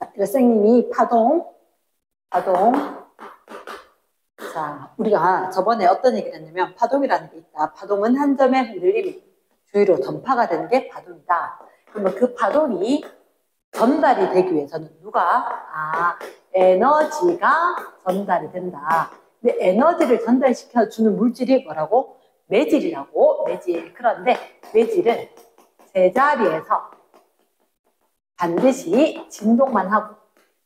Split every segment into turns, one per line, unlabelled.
선생님이 파동. 자, 우리가 저번에 어떤 얘기를 했냐면 파동이라는 게 있다. 파동은 한 점의 흔들림이 주위로 전파가 되는 게 파동이다. 그러면 그 파동이 전달이 되기 위해서는 누가? 에너지가 전달이 된다. 근데 에너지를 전달시켜주는 물질이 뭐라고? 매질이라고. 매질. 그런데 매질은 제자리에서 반드시 진동만 하고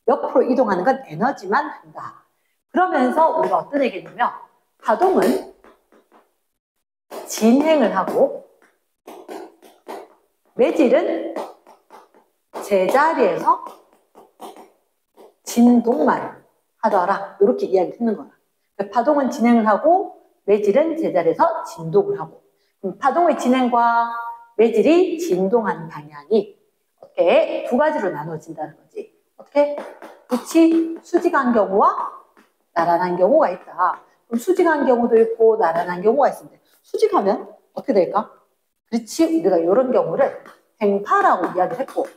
옆으로 이동하는 건 에너지만 한다. 그러면서 우리가 어떤 얘기냐면 파동은 진행을 하고 매질은 제자리에서 진동만 하더라. 이렇게 이야기를 했는 거야. 파동은 진행을 하고 매질은 제자리에서 진동을 하고. 그럼 파동의 진행과 매질이 진동하는 방향이 어떻게 두 가지로 나눠진다는 거지. 어떻게? 그렇지. 수직한 경우와 나란한 경우가 있다. 그럼 수직한 경우도 있고 나란한 경우가 있습니다. 수직하면 어떻게 될까? 그렇지. 우리가 이런 경우를 횡파라고 이야기했고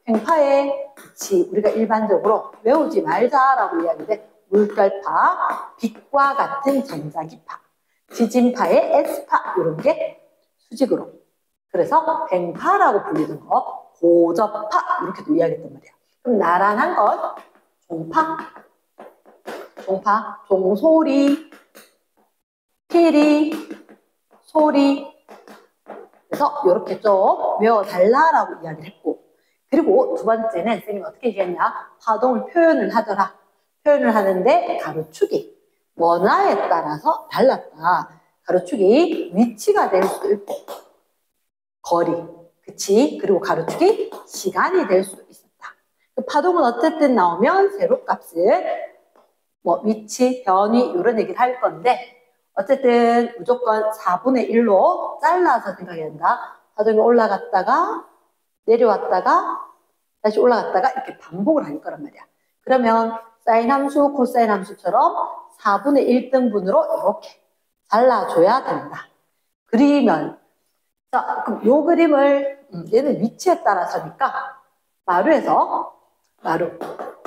횡파에 그렇지. 우리가 일반적으로 외우지 말자라고 이야기해. 물결파, 빛과 같은 전자기파, 지진파의 S파 이런 게 수직으로. 그래서 횡파라고 불리는 거, 고접파 이렇게도 이야기했단 말이야. 그럼 나란한 건 종파, 종소리, 피리, 소리. 그래서 이렇게 좀 외워달라라고 이야기를 했고 그리고 두 번째는 선생님이 어떻게 얘기했냐? 파동을 표현을 하더라. 표현을 하는데 가로축이 원화에 따라서 달랐다. 가로축이 위치가 될 수도 있고 거리, 그치? 그리고 가로축이 시간이 될 수도 있었다. 파동은 어쨌든 나오면 세로값을 위치, 변위 이런 얘기를 할 건데 어쨌든 무조건 4분의 1로 잘라서 생각해야 된다. 파동이 올라갔다가 내려왔다가 다시 올라갔다가 이렇게 반복을 할 거란 말이야. 그러면 사인 함수, 코사인 함수처럼 4분의 1등분으로 이렇게 잘라줘야 된다. 그리면 자, 그럼 요 그림을 얘는 위치에 따라서니까 마루에서 마루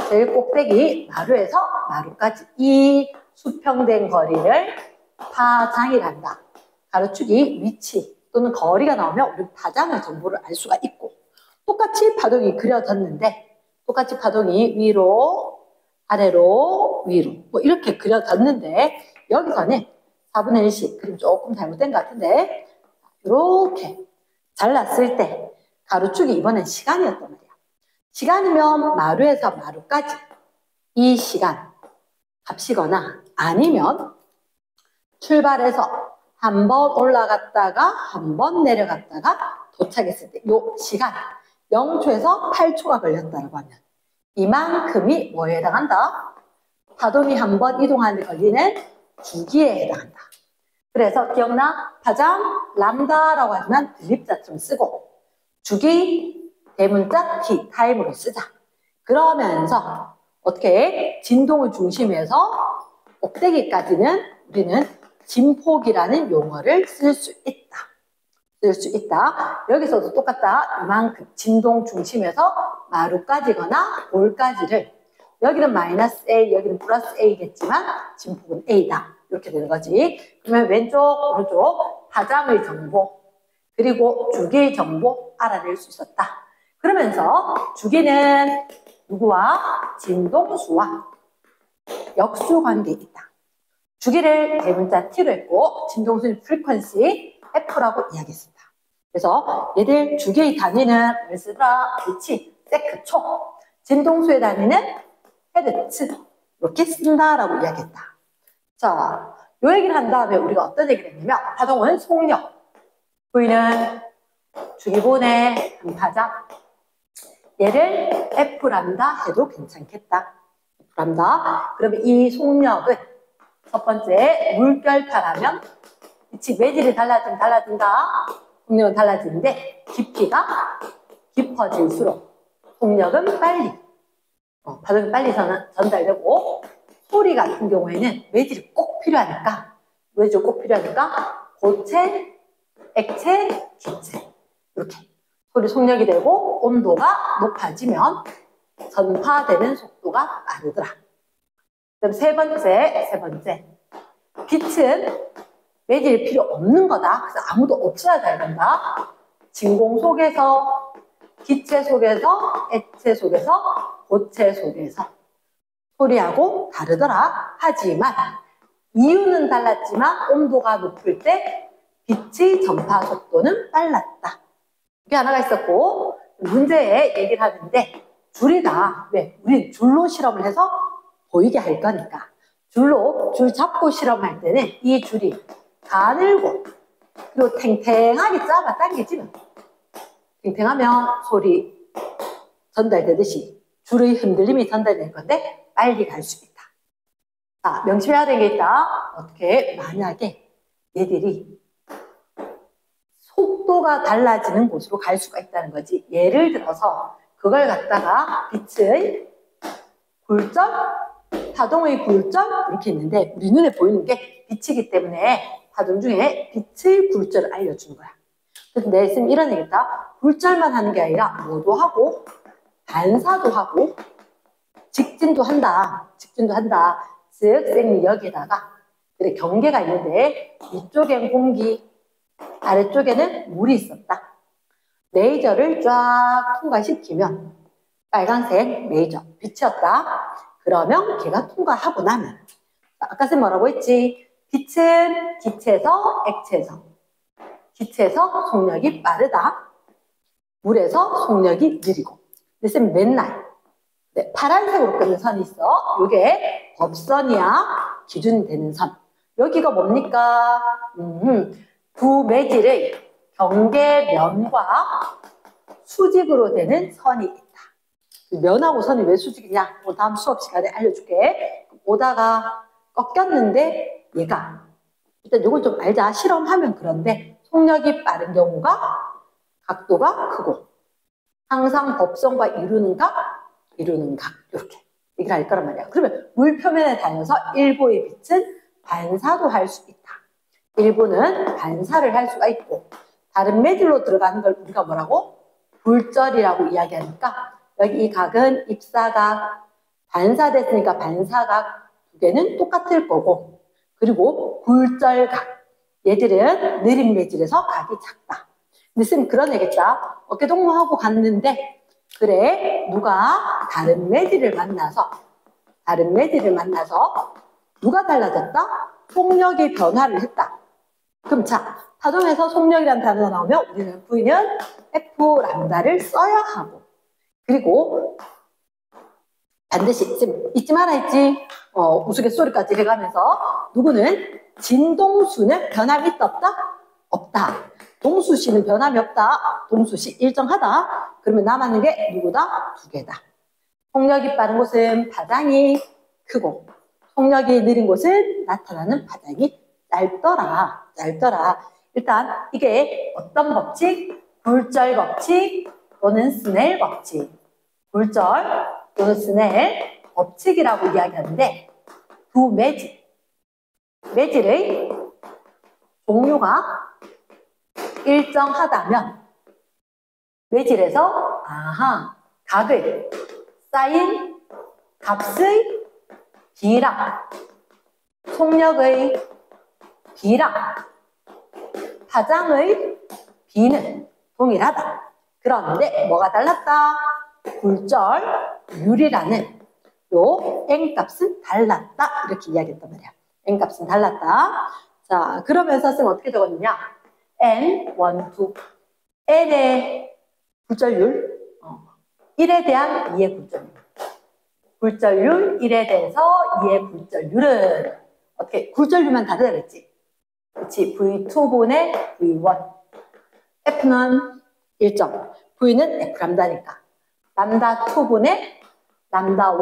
제일 꼭대기 마루에서 마루까지 이 수평된 거리를 파장이란다. 가로축이 위치 또는 거리가 나오면 우리 파장의 정보를 알 수가 있고 똑같이 파동이 그려졌는데 똑같이 파동이 위로 아래로 위로 이렇게 그려졌는데 여기서는 4분의 1씩 그림 조금 잘못된 것 같은데 이렇게 잘랐을 때 가로축이 이번엔 시간이었단 말이야. 시간이면 마루에서 마루까지 이 시간 값이거나 아니면 출발해서 한 번 올라갔다가 한 번 내려갔다가 도착했을 때 이 시간 0초에서 8초가 걸렸다고 하면 이만큼이 뭐에 해당한다? 파동이 한 번 이동하는 데 걸리는 주기에 해당한다. 그래서 기억나? 파장 람다라고 하지만 들립자처럼 쓰고 주기 대문자 T 타임으로 쓰자. 그러면서 어떻게 진동을 중심에서 꼭대기까지는 우리는 진폭이라는 용어를 쓸 수 있다. 여기서도 똑같다. 이만큼 진동 중심에서 마루까지거나 볼까지를 여기는 마이너스 A, 여기는 플러스 A겠지만 진폭은 A다. 이렇게 되는 거지. 그러면 왼쪽, 오른쪽 파장의 정보 그리고 주기의 정보 알아낼 수 있었다. 그러면서 주기는 누구와? 진동수와 역수 관계에 있다. 주기를 대문자 T로 했고 진동수는 프리퀀시 F라고 이야기했습니다. 그래서 얘들 주기의 단위는 뭘 쓰더라? 그렇지, 세크초. 진동수의 단위는 헤르츠. 이렇게 쓴다라고 이야기했다. 자, 요 얘기를 한 다음에 우리가 어떤 얘기를 했냐면 파동은 속력. V는 주기분의 한 파장. 얘를 F 람다 해도 괜찮겠다. F 람다. 그러면 이 속력은 첫 번째 물결파라면 그치, 매질이 달라진다. 속력은 달라지는데 깊이가 깊어질수록 속력은 빨리 파동이 빨리 전달되고 소리 같은 경우에는 매질이 꼭 필요하니까 고체, 액체, 기체 이렇게 소리 속력이 되고 온도가 높아지면 전파되는 속도가 빠르더라. 그럼 세 번째. 빛은 매질이 필요 없는 거다. 그래서 아무도 없어야 잘 된다. 진공 속에서, 기체 속에서, 액체 속에서, 고체 속에서 소리하고 다르더라. 하지만 이유는 달랐지만 온도가 높을 때 빛의 전파 속도는 빨랐다. 이게 하나가 있었고, 문제에 얘기를 하는데 줄이다. 왜? 우린 줄로 실험을 해서 보이게 할 거니까. 줄 잡고 실험할 때는 이 줄이 가늘고 그리고 탱탱하게 잡아 당겨지면, 탱탱하면 소리 전달되듯이 줄의 흔들림이 전달될 건데 빨리 갈 수 있다. 자, 명심해야 되는 게 있다. 어떻게? 만약에 얘들이 속도가 달라지는 곳으로 갈 수가 있다는 거지. 예를 들어서 그걸 갖다가 빛의 굴절, 파동의 굴절 이렇게 있는데 우리 눈에 보이는 게 빛이기 때문에 파동 중에 빛의 굴절을 알려주는 거야. 그래서 내 쌤 이런 얘기다. 굴절만 하는 게 아니라 뭐도 하고 반사도 하고 직진도 한다. 즉 쌤이 여기에다가 그래 경계가 있는데 이쪽엔 공기, 아래쪽에는 물이 있었다. 레이저를 쫙 통과시키면 빨간색 레이저 빛이었다. 그러면 걔가 통과하고 나면 아까 쌤 뭐라고 했지? 빛은 기체에서 기체에서 속력이 빠르다. 물에서 속력이 느리고. 근데 쌤 맨날 파란색으로 끄는 선이 있어. 이게 법선이야. 기준되는 선. 여기가 뭡니까? 두 매질의 경계면과 수직으로 되는 선이 있다. 면하고 선이 왜 수직이냐? 다음 수업 시간에 알려줄게. 오다가 꺾였는데 얘가 일단 이걸 좀 알자. 실험하면 그런데 속력이 빠른 경우가 각도가 크고 항상 법선과 이루는 각 이렇게 얘기를 할 거란 말이야. 그러면 물 표면에 닿아서 일부의 빛은 반사도 할 수 있다. 일부는 반사를 할 수가 있고 다른 매질로 들어가는 걸 우리가 뭐라고? 굴절이라고 이야기하니까 여기 이 각은 입사각, 반사됐으니까 반사각 두 개는 똑같을 거고 그리고 굴절각 얘들은 느린 매질에서 각이 작다. 근데 쌤 그런 얘기했다. 어깨 동무하고 갔는데 그래 누가 다른 매질을 만나서 누가 달라졌다? 속력의 변화를 했다. 그럼 자, 파동에서 속력이라는 단어가 나오면 우리는 V는 F 람다를 써야 하고 그리고 반드시 지금 잊지 말아 했지? 우스갯소리까지 해가면서 누구는 진동수는 변함이 있다 없다? 없다. 동수시는 변함이 없다. 동수시 일정하다. 그러면 남았는 게 누구다? 두 개다. 속력이 빠른 곳은 파장이 크고 속력이 느린 곳은 나타나는 파장이 짧더라. 일단 이게 어떤 법칙? 굴절 법칙 또는 스넬 법칙. 굴절 또는 스넬 법칙이라고 이야기하는데 두 매질의 종류가 일정하다면 매질에서 각의 쌓인 값의 비랑 속력의 비랑 파장의 비는 동일하다. 그런데 뭐가 달랐다? 굴절율이라는 요 N값은 달랐다. 이렇게 이야기했단 말이야. N값은 달랐다. 자, 그러면서 쌤 어떻게 적었느냐? N, 1, 2. N의 굴절율, 1에 대한 2의 굴절율. 굴절율 1에 대해서 2의 굴절율은 어떻게? 굴절율만 다르다 그랬지? 그렇지. V2분의 V1. F는 1점. V는 F 람다니까. 람다 2분의 람다 1.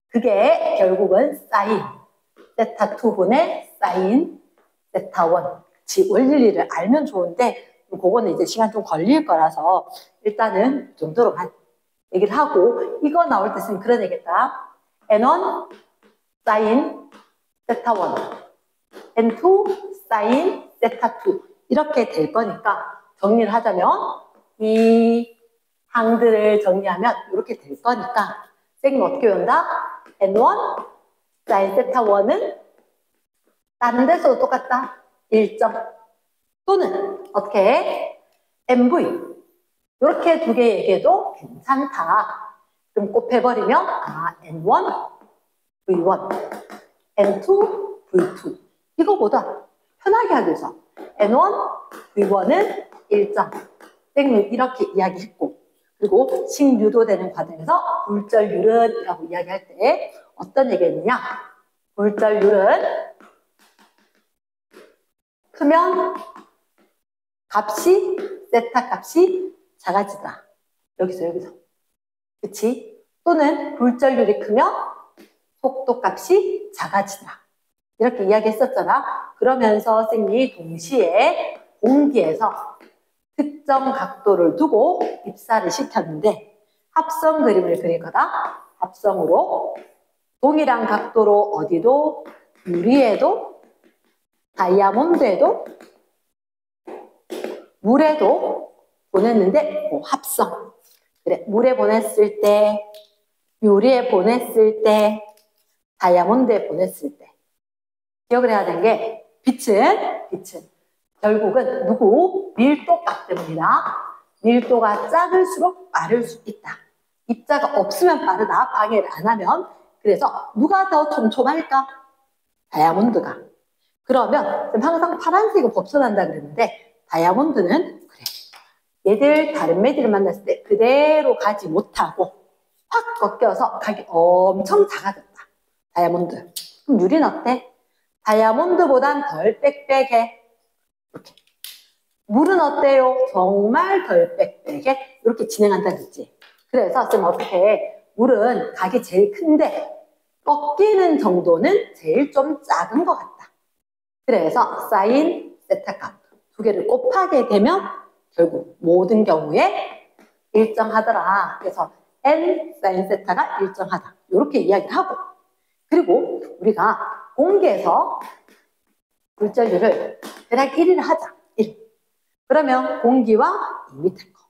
그게 결국은 사인. 세타 2분의 사인 세타 1. 그치. 원리를 알면 좋은데 그거는 이제 시간 좀 걸릴 거라서 일단은 이 정도로만 얘기를 하고 이거 나올 때 쓰면 그런 얘기겠다. N1 사인 세타 1. N2 사인 세타 2. 이렇게 될 거니까 정리를 하자면 이 항들을 정리하면 이렇게 될 거니까 쌤이 어떻게 외운다? N1 사인 세타 1은 다른 데서도 똑같다. 1점. 또는 어떻게 해? MV 이렇게 두 개 얘기해도 괜찮다. 그럼 곱해버리면 N1 V1 N2 V2 이거보다 편하게 하기 위해서 N1 V1은 1점. 쌤이 이렇게 이야기했고 그리고 식유도되는 과정에서 굴절률은 라고 이야기할 때 어떤 얘기했느냐? 굴절률은 크면 값이 세타 값이 작아지더라. 여기서. 그치? 또는 굴절률이 크면 속도 값이 작아지더라. 이렇게 이야기했었잖아. 그러면서 쌤이 동시에 공기에서 특정 각도를 두고 입사를 시켰는데 합성 그림을 그릴 거다. 합성으로 동일한 각도로 어디도 유리에도 다이아몬드에도 물에도 보냈는데 합성. 그래, 물에 보냈을 때, 유리에 보냈을 때, 다이아몬드에 보냈을 때. 기억을 해야 되는 게 빛은 결국은 밀도값 때문이다. 밀도가 작을수록 빠를 수 있다. 입자가 없으면 빠르다. 방해를 안 하면. 그래서 누가 더 촘촘할까? 다이아몬드가. 그러면 항상 파란색을 벗어난다 그랬는데 다이아몬드는 그래. 얘들 다른 매듭을 만났을 때 그대로 가지 못하고 확 꺾여서 각이 엄청 작아졌다. 다이아몬드. 그럼 유리는 어때? 다이아몬드보단 덜 빽빽해. 이렇게. 물은 어때요? 정말 덜 빽빽해. 이렇게 진행한다 그랬지. 그래서 쌤 어떻게 해? 물은 각이 제일 큰데 꺾이는 정도는 제일 좀 작은 것 같다. 그래서 사인 세타 값 두 개를 곱하게 되면 결국 모든 경우에 일정하더라. 그래서 n 사인 세타가 일정하다. 이렇게 이야기를 하고 그리고 우리가 공기에서 굴절률을 대략 1을 하자. 1. 그러면 공기와 이 밑에 거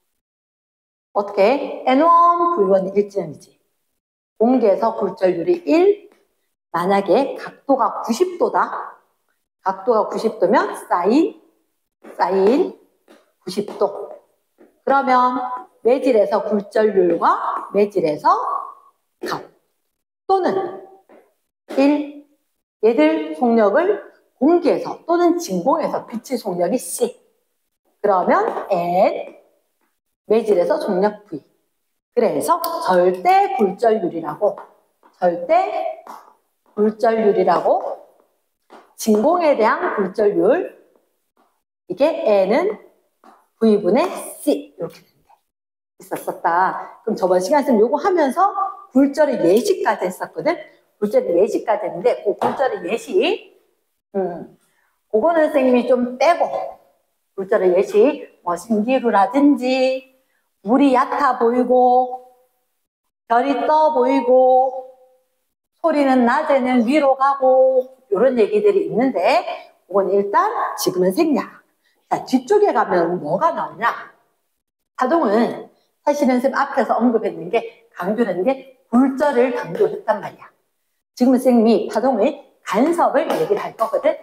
어떻게? N1, V1 일지점이지. 공기에서 굴절률이 1. 만약에 각도가 90도다. 각도가 90도면 사인 90도. 그러면 매질에서 굴절률과 매질에서 값 또는 1. 얘들 속력을 공기에서 또는 진공에서 빛의 속력이 C. 그러면 N 매질에서 속력 V. 그래서 절대 굴절률이라고 진공에 대한 굴절률 이게 N은 V분의 C 이렇게 된대. 있었었다. 그럼 저번 시간에 요거 하면서 굴절의 예시까지 했었거든. 굴절의 예시까지 했는데 그 굴절의 예시 그거는 선생님이 좀 빼고 굴절의 예시 뭐 신기루라든지 물이 얕아 보이고 별이 떠 보이고 소리는 낮에는 위로 가고 이런 얘기들이 있는데 그건 일단 지금은 생략. 자, 뒤쪽에 가면 뭐가 나오냐? 파동은 사실은 쌤 앞에서 언급했는 게 강조했는 게 굴절을 강조했단 말이야. 지금 선생님이 파동의 간섭을 얘기를 할 거거든.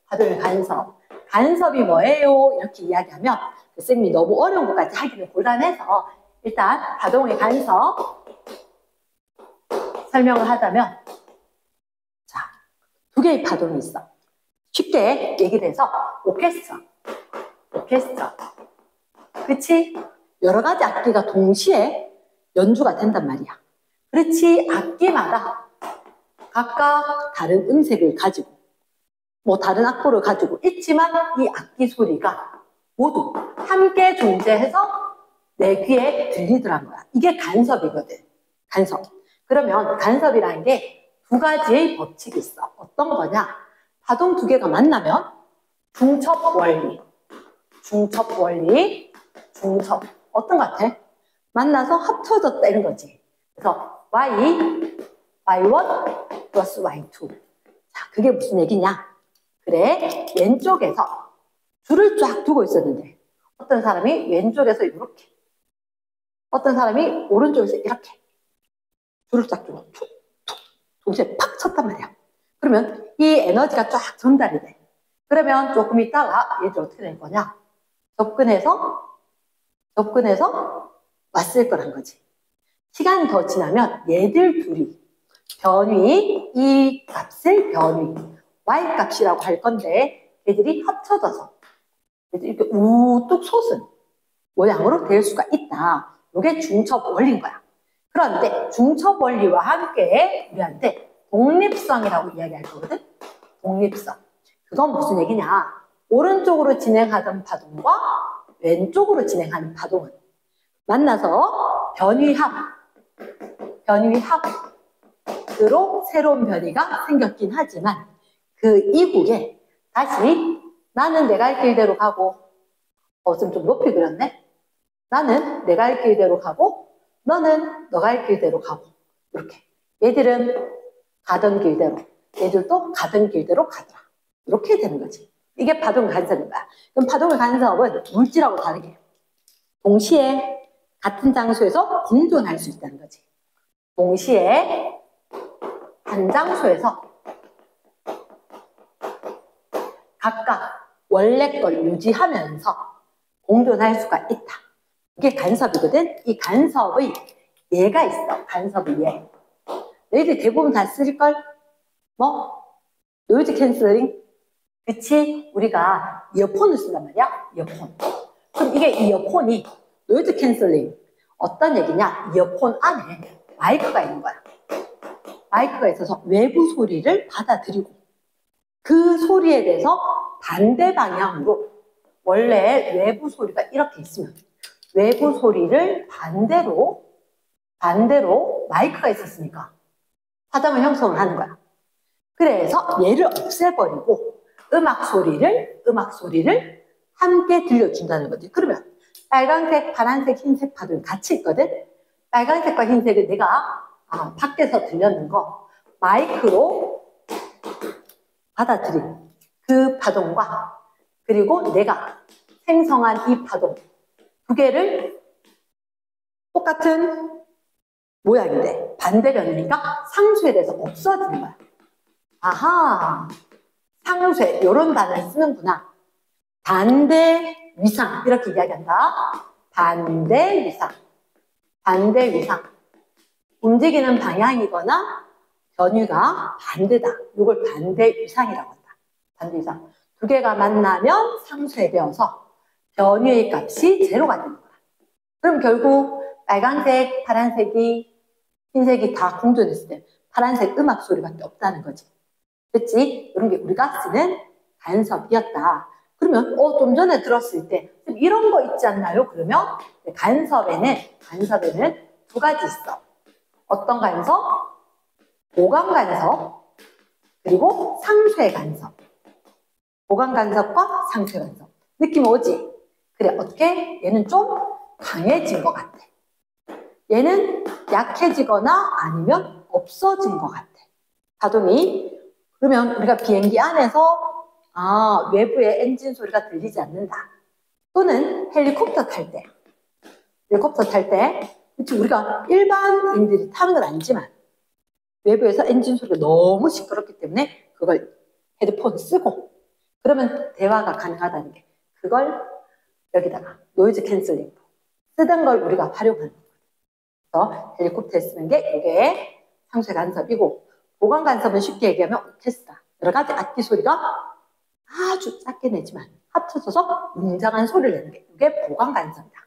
파동의 간섭. 간섭이 뭐예요? 이렇게 이야기하면 선생님이 너무 어려운 것까지 하기는 곤란해서 일단 파동의 간섭 설명을 하자면 자, 두 개의 파동이 있어. 쉽게 얘기를 해서 오케스트라. 그치? 여러 가지 악기가 동시에 연주가 된단 말이야. 그렇지 악기마다 각각 다른 음색을 가지고 뭐 다른 악보를 가지고 있지만 이 악기 소리가 모두 함께 존재해서 내 귀에 들리더란 거야. 이게 간섭이거든. 간섭. 그러면 간섭이라는 게 두 가지의 법칙이 있어. 어떤 거냐? 파동 두 개가 만나면 중첩 원리. 어떤 것 같아? 만나서 합쳐졌다 이런 거지. 그래서 Y1 플러스 Y2. 자, 그게 무슨 얘기냐? 그래, 왼쪽에서 줄을 쫙 두고 있었는데 어떤 사람이 왼쪽에서 이렇게 어떤 사람이 오른쪽에서 이렇게 줄을 쫙 주고 툭툭 동시에 팍 쳤단 말이야. 그러면 이 에너지가 쫙 전달이 돼. 그러면 조금 있다가 얘들 어떻게 될 거냐? 접근해서 왔을 거란 거지. 시간이 더 지나면 얘들 둘이 변위, 이 값을 변위, y 값이라고 할 건데 얘들이 합쳐져서 이렇게 우뚝 솟은 모양으로 될 수가 있다. 이게 중첩 원리인 거야. 그런데 중첩 원리와 함께 우리한테 독립성이라고 이야기할 거거든. 독립성. 그건 무슨 얘기냐? 오른쪽으로 진행하던 파동과 왼쪽으로 진행하는 파동은 만나서 변위합으로 새로운 변이가 생겼긴 하지만 그 이후에 다시 나는 내가 할 길대로 가고 지금 좀 높이 그렸네? 나는 내가 할 길대로 가고 너는 너가 할 길대로 가고 이렇게 얘들은 가던 길대로 얘들도 가던 길대로 가더라. 이렇게 되는 거지. 이게 파동 간섭인 거야. 그럼 파동의 간섭은 물질하고 다르게 동시에 같은 장소에서 공존할 수 있다는 거지. 동시에 한 장소에서 각각 원래 걸 유지하면서 공존할 수가 있다. 이게 간섭이거든. 이 간섭의 예가 있어. 간섭의 예. 너희들 대부분 다 쓸걸? 뭐? 노이즈 캔슬링? 그치? 우리가 이어폰을 쓴단 말이야. 이어폰. 그럼 이게 이어폰이 노이즈 캔슬링. 어떤 얘기냐? 이어폰 안에 마이크가 있는 거야. 마이크가 있어서 외부 소리를 받아들이고 그 소리에 대해서 반대 방향으로 원래 외부 소리가 이렇게 있으면 외부 소리를 반대로 마이크가 있었으니까 파장을 형성을 하는 거야. 그래서 얘를 없애버리고 음악 소리를 함께 들려준다는 거지. 그러면 빨간색, 파란색, 흰색 파동이 같이 있거든. 빨간색과 흰색은 내가 밖에서 들렸는 거 마이크로 받아들인 그 파동과 그리고 내가 생성한 이 파동 두 개를 똑같은 모양인데 반대 변이니까 상쇄에 대해서 없어지는 거야. 아하, 상쇄 이런 단어를 쓰는구나. 반대 위상 이렇게 이야기한다. 반대 위상 움직이는 방향이거나 변위가 반대다. 이걸 반대 위상이라고 한다. 반대 위상. 두 개가 만나면 상쇄되어서 변위의 값이 제로가 되는 거야. 그럼 결국 빨간색, 파란색이, 흰색이 다 공존했을 때 파란색 음악 소리밖에 없다는 거지. 그치? 이런 게 우리가 쓰는 간섭이었다. 그러면 좀 전에 들었을 때 이런 거 있지 않나요? 그러면 간섭에는 두 가지 있어. 어떤 간섭? 보강 간섭 그리고 상쇄 간섭. 보강 간섭과 상쇄 간섭. 느낌 오지? 그래, 어떻게? 얘는 좀 강해진 것 같아. 얘는 약해지거나 아니면 없어진 것 같아. 파동이. 그러면 우리가 비행기 안에서 외부의 엔진 소리가 들리지 않는다. 또는 헬리콥터 탈 때 그치, 우리가 일반인들이 타는 건 아니지만 외부에서 엔진 소리가 너무 시끄럽기 때문에 그걸 헤드폰 쓰고 그러면 대화가 가능하다는 게 그걸 여기다가 노이즈 캔슬링 쓰던 걸 우리가 활용하는 거예요. 그래서 헬리콥터에 쓰는 게 이게 상쇄 간섭이고 보강 간섭은 쉽게 얘기하면 오케스트라 여러 가지 악기 소리가 아주 작게 내지만 합쳐져서 웅장한 소리를 내는 게 이게 보강 간섭이다.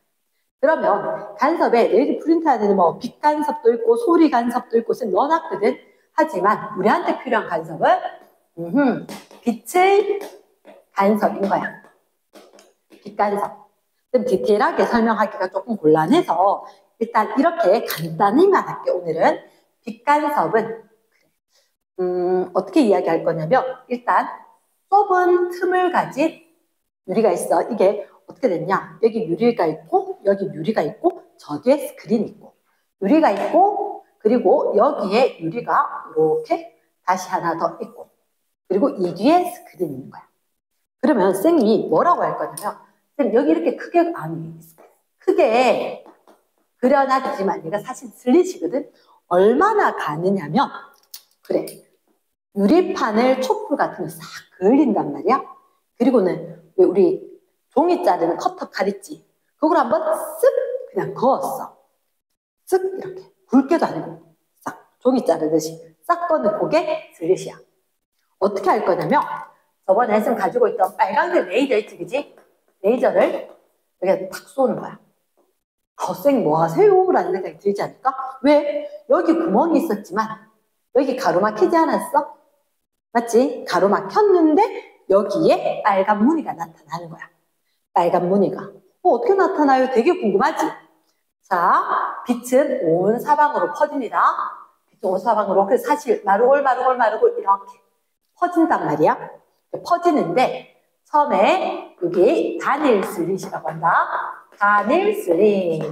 그러면 간섭에 너희들 프린트하는 뭐 빛 간섭도 있고 소리 간섭도 있고 넣어놨거든. 하지만 우리한테 필요한 간섭은 빛의 간섭인 거야. 빛 간섭. 좀 디테일하게 설명하기가 조금 곤란해서 일단 이렇게 간단히만 할게. 오늘은 빛 간섭은 어떻게 이야기할 거냐면 일단 좁은 틈을 가진 유리가 있어. 이게 어떻게 됐냐? 여기 유리가 있고 여기 유리가 있고 저 뒤에 스크린이 있고 유리가 있고 그리고 여기에 유리가 이렇게 다시 하나 더 있고 그리고 이 뒤에 스크린이 있는 거야. 그러면 쌤이 뭐라고 할 거냐면 쌤 여기 이렇게 크게 그려놨지만 얘가 사실 슬릿이거든. 얼마나 가느냐면 그래 유리판을 촛불 같은 거 싹 그을린단 말이야. 그리고는 왜 우리 종이 자르는 커터 칼 있지? 그걸 한번 쓱 그냥 그었어. 쓱 이렇게 굵게도 아니고 싹 종이 자르듯이 싹 꺼는 그게 슬릿이야. 어떻게 할 거냐면 저번에 쌤 가지고 있던 빨간색 레이저 있지 그지? 레이저를 여기에 탁 쏘는 거야. 쌤 뭐 하세요? 라는 생각이 들지 않을까? 왜? 여기 구멍이 있었지만 여기 가로막히지 않았어? 맞지? 가로막혔는데 여기에 빨간 무늬가 나타나는 거야. 빨간 무늬가. 어떻게 나타나요? 되게 궁금하지? 자, 빛은 온 사방으로 퍼집니다. 빛은 온 사방으로. 그래서 사실 마루골 이렇게 퍼진단 말이야. 퍼지는데 처음에 여기 단일 슬릿이라고 한다. 단일 슬릿.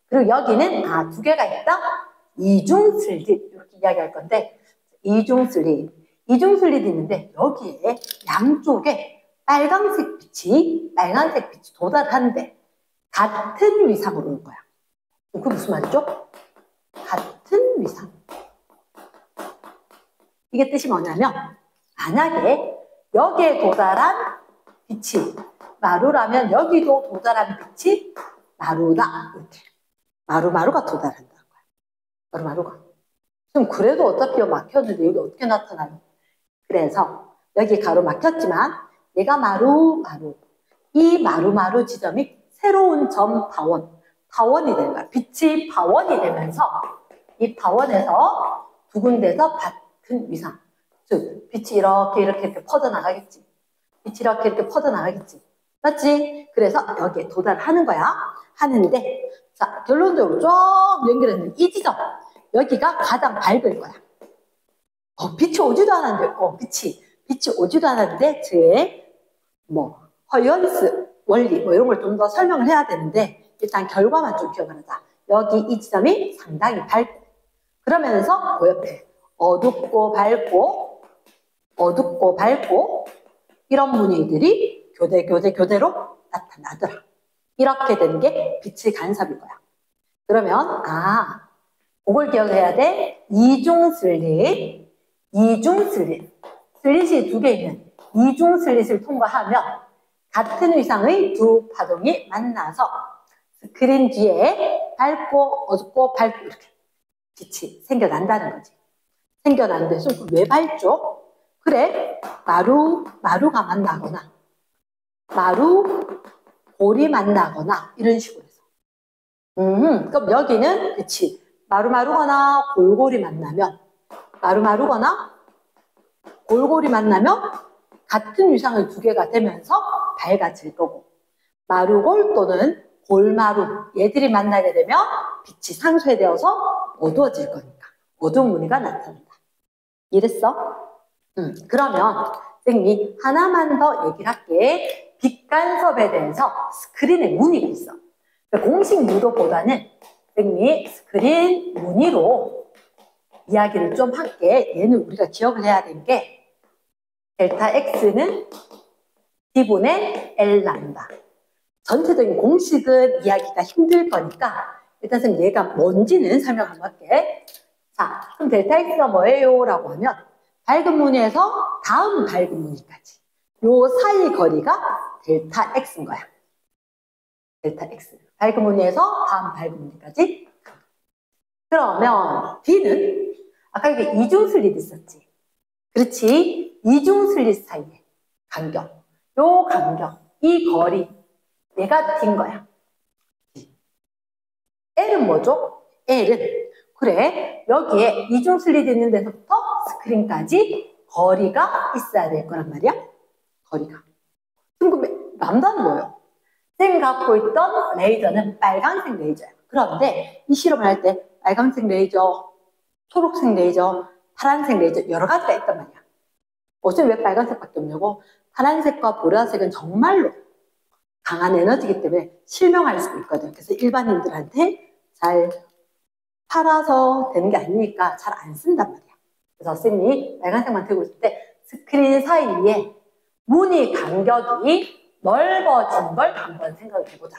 그리고 여기는 두 개가 있다. 이중 슬릿 이렇게 이야기할 건데 이중 슬릿. 이중 슬릿이 있는데 여기에 양쪽에 빨간색 빛이 도달하는데 같은 위상으로 올 거야. 그게 무슨 말이죠? 같은 위상. 이게 뜻이 뭐냐면 만약에 여기에 도달한 빛이 마루라면 여기도 도달한 빛이 마루다. 이렇게. 마루가 도달한다는 거야. 마루가. 지금 그래도 어차피 막혔는데 여기 어떻게 나타나요? 그래서 여기 가로 막혔지만 얘가 마루. 이 마루 지점이 새로운 점 파원이 되는 거야. 빛이 파원이 되면서 이 파원에서 두 군데서 같은 위상. 즉 빛이 이렇게 퍼져나가겠지. 빛이 이렇게 퍼져나가겠지. 맞지? 그래서 여기에 도달하는 거야. 하는데 자 결론적으로 쭉 연결했는데 이 지점 여기가 가장 밝을 거야. 빛이 오지도 않았는데 빛이 오지도 않았는데 즉 허연스 원리 이런 걸 좀 더 설명을 해야 되는데 일단 결과만 좀 기억을 하자. 여기 이 지점이 상당히 밝고 그러면서 그 옆에 어둡고 밝고 이런 무늬들이 교대로 나타나더라. 이렇게 되는 게 빛의 간섭일 거야. 그러면 그걸 기억해야 돼. 이중 슬릿이 두 개 있는 이중 슬릿을 통과하면 같은 위상의 두 파동이 만나서 스크린 뒤에 어둡고 밝고 이렇게 빛이 생겨난다는 거지. 생겨나는데 왜 밝죠? 그래 마루가 만나거나 마루골이 만나거나 이런 식으로 해서 그럼 여기는 그치 마루거나 골골이 만나면 같은 위상의 두 개가 되면서 밝아질 거고 마루골 또는 골마루 얘들이 만나게 되면 빛이 상쇄되어서 어두워질 거니까 어두운 무늬가 나타난다. 이랬어? 그러면 선생님이 하나만 더 얘기를 할게. 빛 간섭에 대해서 스크린에 무늬가 있어. 공식 유도보다는 선생님이 스크린 무늬로 이야기를 좀 할게. 얘는 우리가 기억을 해야 되는 게 델타 X는 D분의 L 람다. 전체적인 공식은 이야기가 힘들 거니까 일단 선생님 얘가 뭔지는 설명 한번 할게. 자, 그럼 델타 X가 뭐예요? 라고 하면 밝은 무늬에서 다음 밝은 무늬까지 요 사이 거리가 델타 X인 거야. 델타 X. 밝은 무늬에서 다음 밝은 무늬까지. 그러면 D는 아까 이게 이중 슬릿 있었지. 그렇지. 이중 슬릿 사이의 간격. 요 간격, 이 거리 얘가 D인 거야. L은 뭐죠? L은 그래 여기에 이중 슬릿 있는 데서부터 스크린까지 거리가 있어야 될 거란 말이야. 거리가. 그럼 람다는 뭐예요? 쌤이 갖고 있던 레이저는 빨간색 레이저야. 그런데 이 실험을 할 때 빨간색 레이저, 초록색 레이저, 파란색 레이저 여러 가지가 있단 말이야. 어차피 왜 빨간색밖에 없냐고? 파란색과 보라색은 정말로 강한 에너지이기 때문에 실명할 수 있거든. 그래서 일반인들한테 잘 팔아서 되는 게 아니니까 잘 안 쓴단 말이야. 그래서 쌤이 빨간색만 들고 있을 때 스크린 사이에 무늬 간격이 넓어진 걸 한번 생각을 해보자.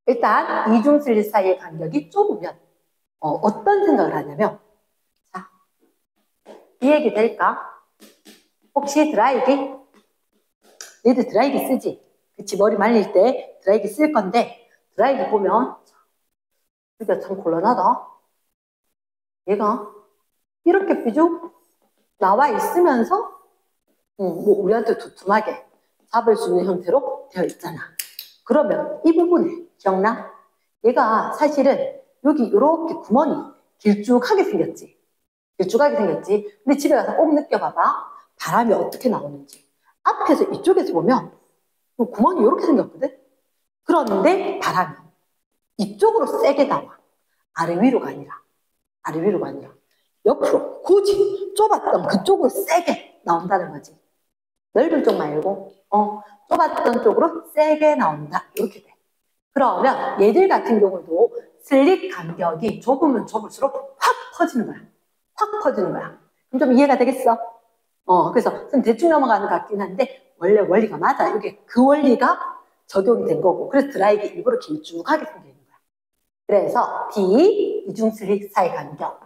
일단 이중 슬릿 사이의 간격이 좁으면 어떤 생각을 하냐면, 자, 이 얘기 될까? 혹시 드라이기? 너희들 드라이기 쓰지? 그치, 머리 말릴 때 드라이기 쓸 건데, 드라이기 보면 이게 참 곤란하다. 얘가 이렇게 삐죽 나와 있으면서 뭐 우리한테 두툼하게 잡을 수 있는 형태로 되어 있잖아. 그러면 이 부분에 기억나? 얘가 사실은 여기 이렇게 구멍이 길쭉하게 생겼지. 길쭉하게 생겼지. 근데 집에 가서 꼭 느껴봐봐. 바람이 어떻게 나오는지. 앞에서 이쪽에서 보면 구멍이 이렇게 생겼거든. 그런데 바람이 이쪽으로 세게 나와. 아래 위로가 아니라 옆으로 굳이 좁았던 그쪽으로 세게 나온다는 거지. 넓은 쪽 말고 좁았던 쪽으로 세게 나온다. 이렇게 돼. 그러면 얘들 같은 경우도 슬릿 간격이 좁으면 좁을수록 확 퍼지는 거야. 확 퍼지는 거야. 그럼 좀 이해가 되겠어? 그래서 좀 대충 넘어가는 것 같긴 한데 원래 원리가 맞아. 이게 그 원리가 적용이 된 거고. 그래서 드라이기 일부러 길쭉하게 생겨 있는 거야. 그래서 D 이중 슬릿 사이 간격.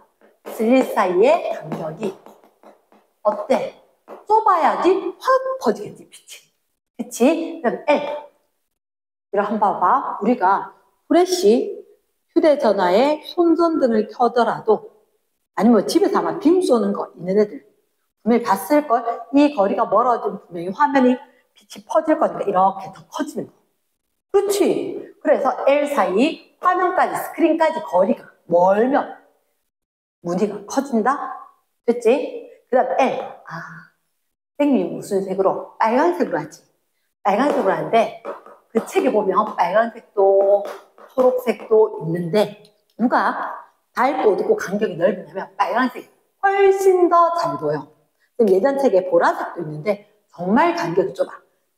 슬릿 사이의 간격이 어때? 좁아야지 확 퍼지겠지, 빛이. 그치? 그럼 L. 이걸 한번 봐봐. 우리가 후레쉬, 휴대전화에 손전등을 켜더라도 아니면 집에서 아마 빔 쏘는 거 있는 애들 분명히 봤을걸? 이 거리가 멀어지면 분명히 화면이 빛이 퍼질 거니까 이렇게 더 커지는 거. 그렇지. 그래서 L 사이 화면까지 스크린까지 거리가 멀면 무늬가 커진다? 됐지? 그 다음 L. 선생님이 무슨 색으로? 빨간색으로 하지. 빨간색으로 하는데 그 책에 보면 빨간색도 초록색도 있는데 누가 밝고 어둡고 간격이 넓으냐면 빨간색이 훨씬 더 잘 보여. 예전 책에 보라색도 있는데 정말 간격이 좁아.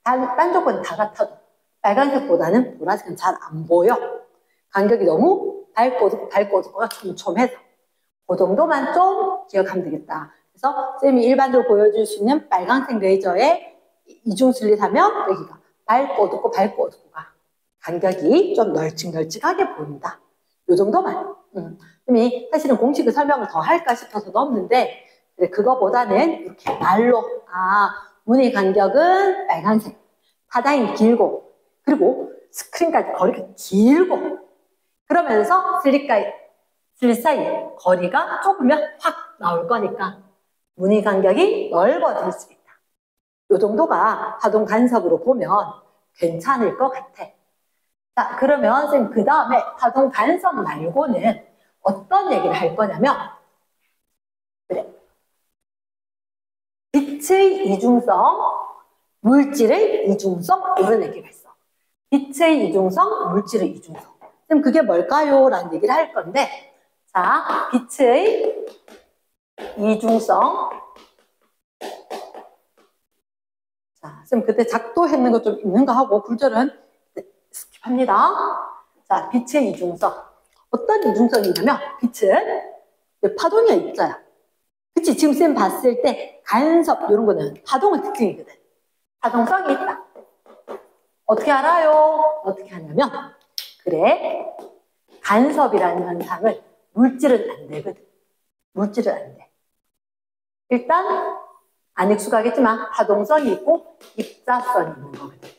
딴 조건 다 같아도 빨간색보다는 보라색은 잘 안 보여. 간격이 너무 밝고 어둡고가 촘촘해서 그 정도만 좀 기억하면 되겠다. 그래서 쌤이 일반적으로 보여줄 수 있는 빨간색 레이저에 이중 슬릿하면 여기가 밝고 어둡고가 간격이 좀 널찍널찍하게 보인다. 요 정도만. 쌤이 사실은 공식의 설명을 더 할까 싶어서 넣었는데 그거보다는 이렇게 말로 무늬 간격은 빨간색, 파장이 길고 그리고 스크린까지 거리가 길고 그러면서 슬릿 사이 거리가 좁으면 확 나올 거니까 무늬 간격이 넓어질 수 있다. 이 정도가 파동 간섭으로 보면 괜찮을 것 같아. 자, 그러면 선생님 그 다음에 파동 간섭 말고는 어떤 얘기를 할 거냐면 그래. 빛의 이중성, 물질의 이중성 이런 얘기가 있어. 빛의 이중성, 물질의 이중성. 그럼 그게 뭘까요? 라는 얘기를 할 건데 자, 빛의 이중성. 자, 쌤 그때 작도했는 거 좀 있는 거 하고 굴절은 스킵합니다. 자, 빛의 이중성. 어떤 이중성이냐면 빛은 파동이야, 입자야. 그치? 지금 쌤 봤을 때 간섭 이런 거는 파동의 특징이거든. 파동성이 있다. 어떻게 알아요? 어떻게 하냐면 그래, 간섭이라는 현상을 물질은 안 되거든. 물질은 안 돼. 일단 안 익숙하겠지만 파동성이 있고 입자성이 있는 거거든.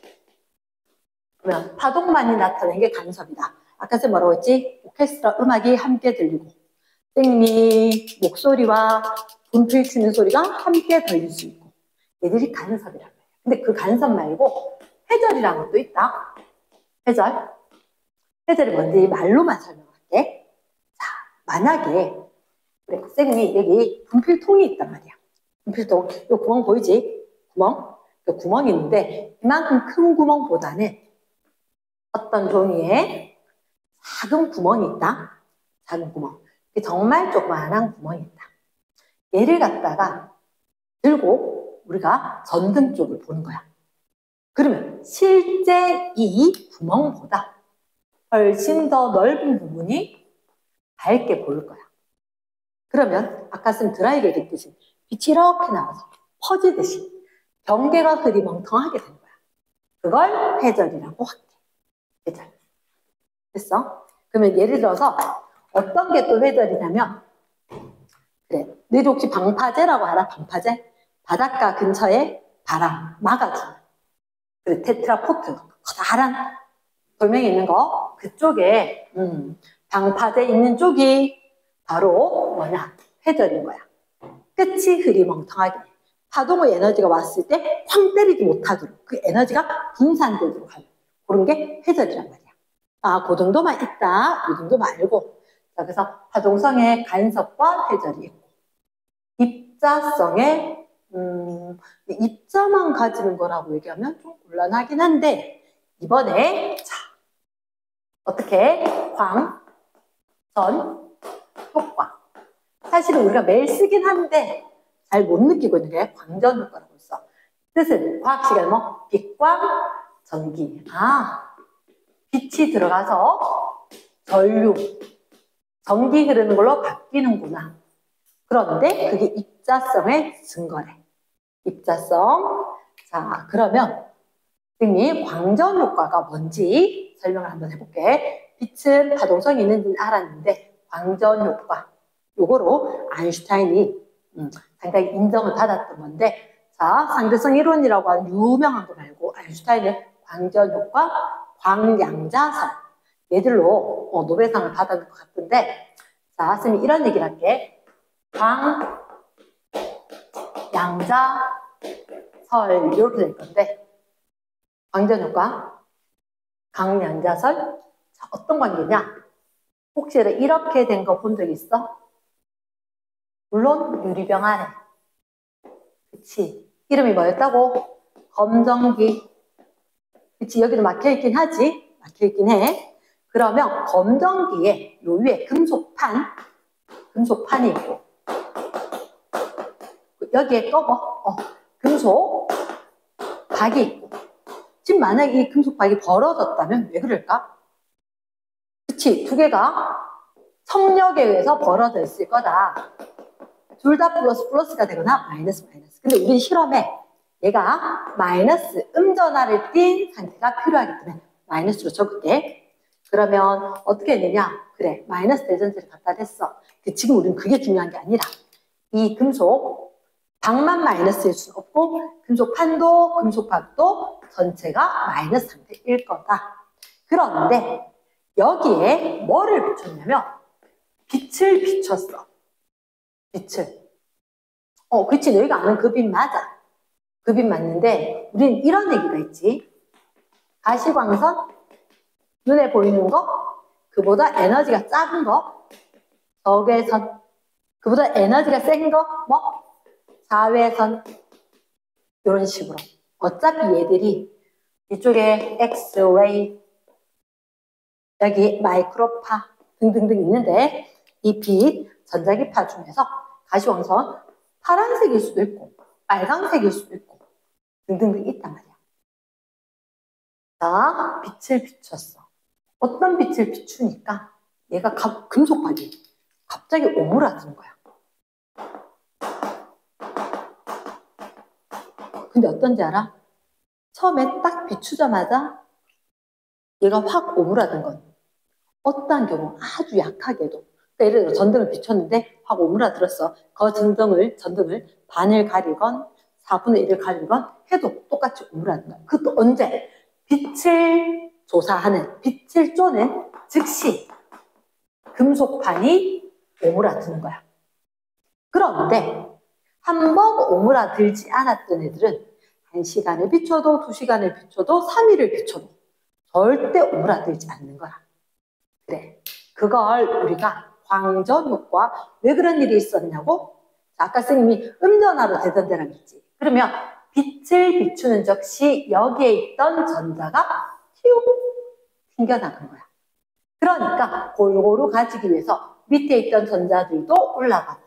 그러면 파동만이 나타낸 게 간섭이다. 아까 쌤 뭐라고 했지? 오케스트라 음악이 함께 들리고 선생님이 목소리와 분필 치는 소리가 함께 들릴 수 있고 얘들이 간섭이라는 거예요. 근데 그 간섭 말고 회절이라는 것도 있다. 회절이 뭔지 말로만 설명할게. 자, 만약에 그래, 선생님이 여기 분필통이 있단 말이야. 분필통, 이 구멍 보이지? 구멍? 이 구멍이 있는데 이만큼 큰 구멍보다는 어떤 종이에 작은 구멍이 있다. 작은 구멍. 정말 조그마한 구멍이 있다. 얘를 갖다가 들고 우리가 전등 쪽을 보는 거야. 그러면 실제 이 구멍보다 훨씬 더 넓은 부분이 밝게 보일 거야. 그러면 아까 쓴 드라이기 얘기했듯이 빛이 이렇게 나와서 퍼지듯이 경계가 흐리멍텅하게 되는 거야. 그걸 회절이라고 할게. 회절. 됐어? 그러면 예를 들어서 어떤 게 또 회절이냐면, 그래, 너희들 혹시 방파제라고 알아? 방파제? 바닷가 근처에 바람 막아주는. 그래, 테트라포트. 커다란 돌멩이 있는 거. 그쪽에, 방파제 있는 쪽이 바로 뭐냐? 회절인 거야. 끝이 흐리멍텅하게. 파동의 에너지가 왔을 때 쾅 때리지 못하도록 그 에너지가 분산되도록 하는 그런 게 회절이란 말이야. 아, 그 정도만 있다. 이 정도만 알고. 자, 그래서 파동성의 간섭과 회절이 있고, 입자성의 입자만 가지는 거라고 얘기하면 좀 곤란하긴 한데, 이번에 자 어떻게 광, 전, 효과. 사실은 우리가 매일 쓰긴 하는데 잘 못 느끼고 있는 게 광전 효과라고 있어. 뜻은 과학 시간에 뭐 빛광, 전기. 아, 빛이 들어가서 전류, 전기 흐르는 걸로 바뀌는구나. 그런데 그게 입자성의 증거래. 입자성. 자, 그러면 등이 광전 효과가 뭔지 설명을 한번 해볼게. 빛은 파동성이 있는지는 알았는데 광전 효과. 요거로 아인슈타인이 상당히 인정을 받았던 건데, 자, 상대성 이론이라고 하는 유명한 거 말고 아인슈타인은 광전 효과, 광양자설 얘들로 노벨상을 받았는 것 같은데, 자, 선생님이 이런 얘기를 할게. 광양자설 이렇게 될 건데, 광전 효과, 광양자설. 자, 어떤 관계냐? 혹시 이렇게 된 거 본 적 있어? 물론 유리병 안에. 그치? 이름이 뭐였다고? 검정기. 그치? 여기도 막혀있긴 하지? 막혀있긴 해. 그러면 검정기에 요 위에 금속판이 있고, 여기에 금속 박이 있고. 지금 만약에 이 금속 박이 벌어졌다면 왜 그럴까? 그치? 두 개가 성력에 의해서 벌어져 있을 거다. 둘 다 플러스가 되거나 마이너스. 근데 우리 실험에 얘가 마이너스 음전하를 띈 상태가 필요하기 때문에 마이너스로 적을게. 그러면 어떻게 했느냐? 그래, 마이너스 대전제를 갖다 댔어. 지금 우리는 그게 중요한 게 아니라 이 금속 박만 마이너스일 수는 없고 금속판도 금속박도 전체가 마이너스 상태일 거다. 그런데 여기에 뭐를 붙였냐면 빛을 비췄어. 빛을. 그치, 너희가 아는 그 빛 맞아. 그 빛 맞는데 우리는 이런 얘기가 있지. 가시광선, 눈에 보이는 거, 그보다 에너지가 작은 거, 적외선, 그보다 에너지가 센 거, 뭐 자외선. 이런 식으로. 어차피 얘들이 이쪽에 엑스레이, 여기 마이크로파 등등등 있는데, 이 빛 전자기파 중에서 가시광선 파란색일 수도 있고 빨강색일 수도 있고 등등등 있단 말이야. 자, 빛을 비췄어. 어떤 빛을 비추니까 얘가 금속박이 갑자기 오므라드는 거야. 근데 어떤지 알아? 처음에 딱 비추자마자 얘가 확 오므라든 건 어떠한 경우 아주 약하게도, 그러니까 예를 들어 전등을 비췄는데 확 오므라들었어. 그 전등을 반을 가리건 4분의 1을 가리건 해도 똑같이 오므라든 거야. 그것도 언제? 빛을 조사하는, 빛을 쪼는 즉시 금속판이 오므라드는 거야. 그런데 한 번 오므라들지 않았던 애들은 1시간을 비춰도 2시간을 비춰도 3일을 비춰도 절대 오므라들지 않는 거야. 그래, 그걸 우리가 광전 효과, 왜 그런 일이 있었냐고? 아까 선생님이 음전하로 대전제라고 했지. 그러면 빛을 비추는 즉시 여기에 있던 전자가 튀우 튕겨나간 거야. 그러니까 골고루 가지기 위해서 밑에 있던 전자들도 올라가고,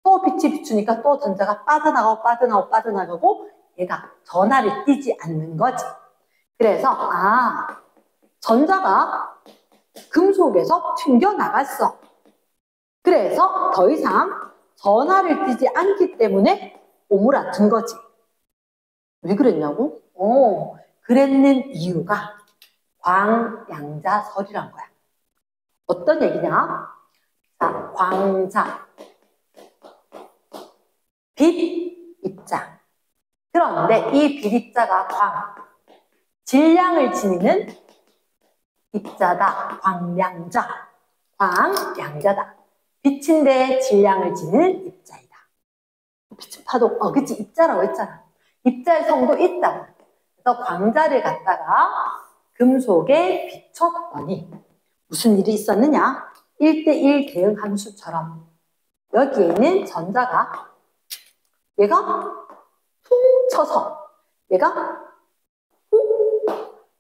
또 빛이 비추니까 또 전자가 빠져나가고 얘가 전하를 띄지 않는 거지. 그래서 전자가 금속에서 튕겨나갔어. 그래서 더 이상 전하를 띄지 않기 때문에 오므라든 거지. 왜 그랬냐고? 그랬는 이유가 광양자설이란 거야. 어떤 얘기냐? 자, 광자, 빛, 입자. 그런데 이 빛 입자가 질량을 지니는 입자다. 광량자. 광량자다. 빛인데 질량을 지니는 입자이다. 빛은 파동, 그치, 입자라고 했잖아. 입자의 성도 있다고. 그래서 광자를 갖다가 금속에 비췄더니 무슨 일이 있었느냐? 1대1 대응 함수처럼 여기에 있는 전자가 얘가 퉁 쳐서 얘가